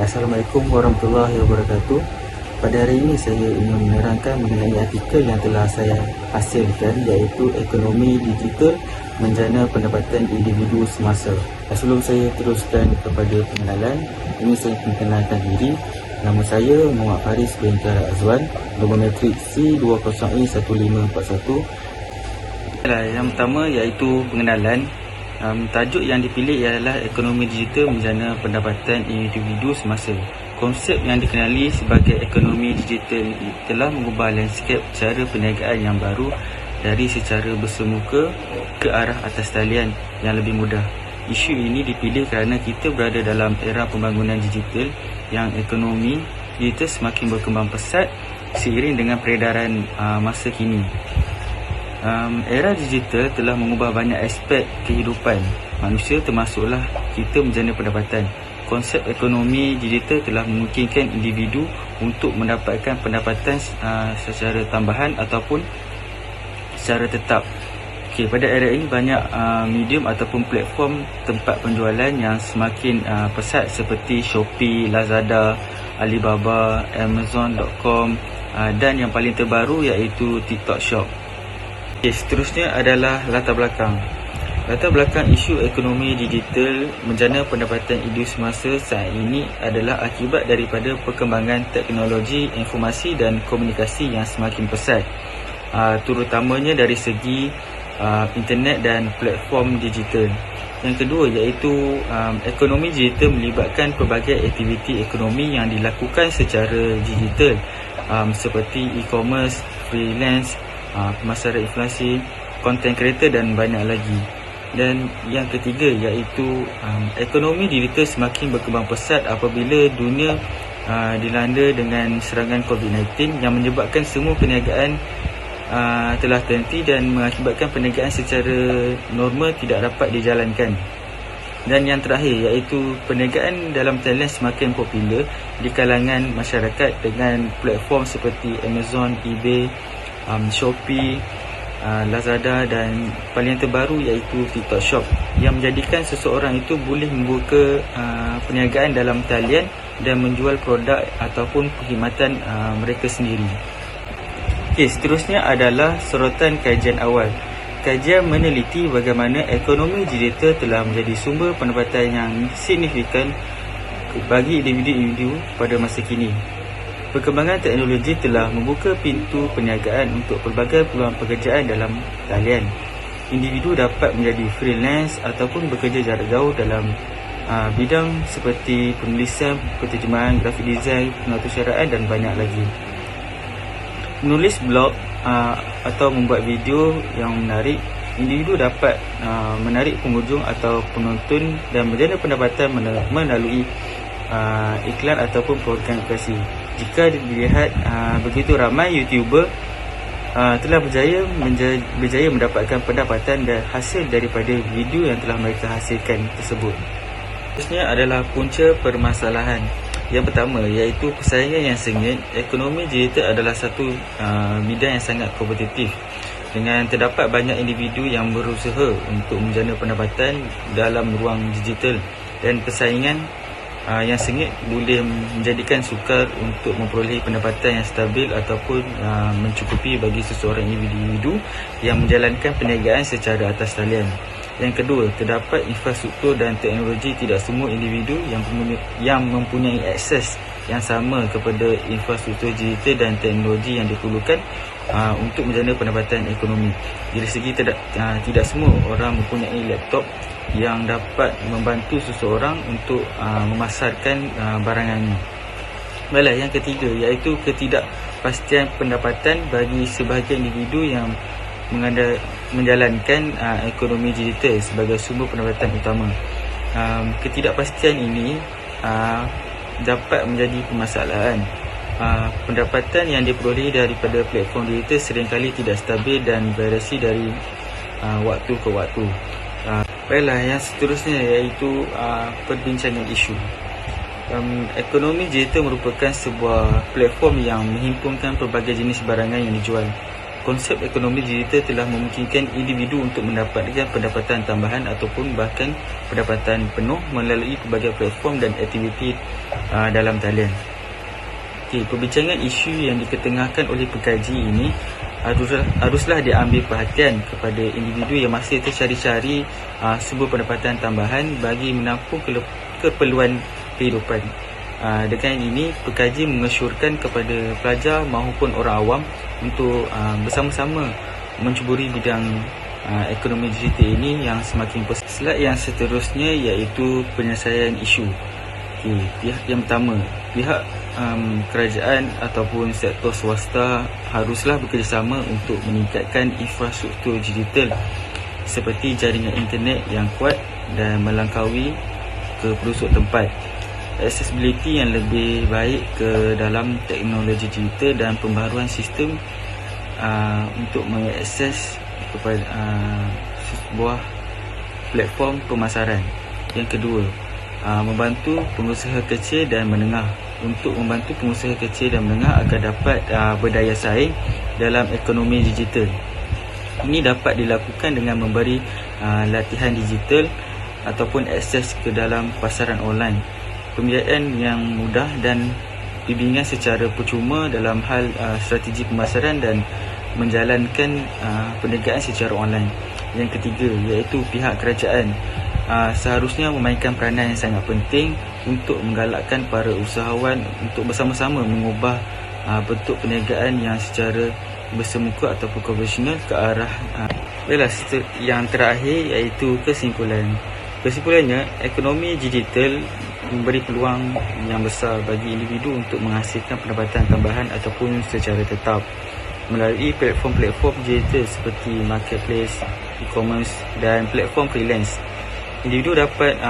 Assalamualaikum warahmatullahi wabarakatuh. Pada hari ini saya ingin menerangkan mengenai artikel yang telah saya hasilkan, iaitu Ekonomi Digital Menjana Pendapatan Individu Semasa. Sebelum saya teruskan kepada pengenalan, ini saya mengenalkan diri. Nama saya Muhammad Faris bin Tara Azwan, nombor matrik C20E1541. Yang pertama iaitu pengenalan. Tajuk yang dipilih ialah Ekonomi Digital Menjana Pendapatan Individu Semasa. Konsep yang dikenali sebagai ekonomi digital telah mengubah landscape cara perniagaan yang baru dari secara bersemuka ke arah atas talian yang lebih mudah. Isu ini dipilih kerana kita berada dalam era pembangunan digital yang ekonomi digital semakin berkembang pesat seiring dengan peredaran masa kini. Era digital telah mengubah banyak aspek kehidupan manusia, termasuklah kita menjana pendapatan. Konsep ekonomi digital telah memungkinkan individu untuk mendapatkan pendapatan secara tambahan ataupun secara tetap. Pada era ini banyak medium ataupun platform tempat penjualan yang semakin pesat seperti Shopee, Lazada, Alibaba, Amazon.com dan yang paling terbaru iaitu TikTok Shop. Seterusnya adalah latar belakang. Latar belakang isu ekonomi digital menjana pendapatan individu semasa saat ini adalah akibat daripada perkembangan teknologi informasi dan komunikasi yang semakin pesat, terutamanya dari segi internet dan platform digital. Yang kedua iaitu ekonomi digital melibatkan pelbagai aktiviti ekonomi yang dilakukan secara digital, seperti e-commerce, freelance, pemasaran influencer, content creator dan banyak lagi. Dan yang ketiga iaitu ekonomi digital semakin berkembang pesat apabila dunia dilanda dengan serangan COVID-19 yang menyebabkan semua perniagaan telah terhenti dan mengakibatkan perniagaan secara normal tidak dapat dijalankan. Dan yang terakhir iaitu perniagaan dalam talian semakin popular di kalangan masyarakat dengan platform seperti Amazon, eBay, Shopee, Lazada dan paling terbaru iaitu TikTok Shop, yang menjadikan seseorang itu boleh membuka perniagaan dalam talian dan menjual produk ataupun perkhidmatan mereka sendiri. Seterusnya adalah sorotan kajian awal. Kajian meneliti bagaimana ekonomi digital telah menjadi sumber pendapatan yang signifikan bagi individu-individu pada masa kini. Perkembangan teknologi telah membuka pintu perniagaan untuk pelbagai peluang pekerjaan dalam talian. Individu dapat menjadi freelance ataupun bekerja jarak jauh dalam bidang seperti penulisan, penterjemahan, grafik design, pengatursyaraan dan banyak lagi. Menulis blog atau membuat video yang menarik, individu dapat menarik pengunjung atau penonton dan menjana pendapatan melalui iklan ataupun program aplikasi. Jika dilihat begitu ramai YouTuber telah berjaya mendapatkan pendapatan dan hasil daripada video yang telah mereka hasilkan tersebut. Seterusnya adalah punca permasalahan. Yang pertama iaitu persaingan yang sengit. Ekonomi digital adalah satu bidang yang sangat kompetitif dengan terdapat banyak individu yang berusaha untuk menjana pendapatan dalam ruang digital, dan persaingan yang sengit boleh menjadikan sukar untuk memperoleh pendapatan yang stabil ataupun mencukupi bagi seseorang individu yang menjalankan perniagaan secara atas talian. Yang kedua, terdapat infrastruktur dan teknologi. Tidak semua individu yang mempunyai akses yang sama kepada infrastruktur digital dan teknologi yang diperlukan untuk menjana pendapatan ekonomi. Dari segi tidak semua orang mempunyai laptop yang dapat membantu seseorang untuk memasarkan barangannya. Baiklah, yang ketiga iaitu ketidakpastian pendapatan bagi sebahagian individu yang menjalankan ekonomi digital sebagai sumber pendapatan utama. Ketidakpastian ini dapat menjadi permasalahan. Pendapatan yang diperoleh daripada platform digital seringkali tidak stabil dan variasi dari waktu ke waktu. Baiklah, yang seterusnya iaitu perbincangan isu. Ekonomi digital merupakan sebuah platform yang menghimpunkan pelbagai jenis barangan yang dijual. Konsep ekonomi digital telah memungkinkan individu untuk mendapatkan pendapatan tambahan ataupun bahkan pendapatan penuh melalui pelbagai platform dan aktiviti dalam talian. Perbincangan isu yang diketengahkan oleh pengkaji ini haruslah diambil perhatian kepada individu yang masih tercari-cari sebuah pendapatan tambahan bagi menampung keperluan kehidupan. Dengan ini, pengkaji mengesyorkan kepada pelajar maupun orang awam untuk bersama-sama mencuburi bidang ekonomi digital ini yang semakin pesat. Slide yang seterusnya iaitu penyelesaian isu. Pihak yang pertama, pihak kerajaan ataupun sektor swasta haruslah bekerjasama untuk meningkatkan infrastruktur digital seperti jaringan internet yang kuat dan melangkaui ke pelosok tempat, accessibility yang lebih baik ke dalam teknologi digital dan pembaharuan sistem untuk mengakses kepada sebuah platform pemasaran. Yang kedua, membantu pengusaha kecil dan menengah. Untuk membantu pengusaha kecil dan menengah agar dapat berdaya saing dalam ekonomi digital. Ini dapat dilakukan dengan memberi latihan digital ataupun akses ke dalam pasaran online, pembiayaan yang mudah dan bimbingan secara percuma dalam hal strategi pemasaran dan menjalankan perniagaan secara online. Yang ketiga, iaitu pihak kerajaan seharusnya memainkan peranan yang sangat penting untuk menggalakkan para usahawan untuk bersama-sama mengubah bentuk perniagaan yang secara bersemuka ataupun konvensional ke arah yang terakhir iaitu kesimpulan. Kesimpulannya, ekonomi digital memberi peluang yang besar bagi individu untuk menghasilkan pendapatan tambahan ataupun secara tetap melalui platform-platform digital seperti marketplace, e-commerce dan platform freelance. Individu dapat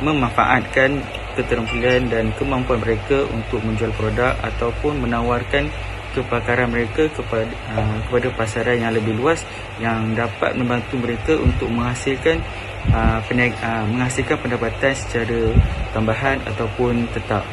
memanfaatkan keterampilan dan kemampuan mereka untuk menjual produk ataupun menawarkan kepakaran mereka kepada pasaran yang lebih luas yang dapat membantu mereka untuk menghasilkan pendapatan secara tambahan ataupun tetap.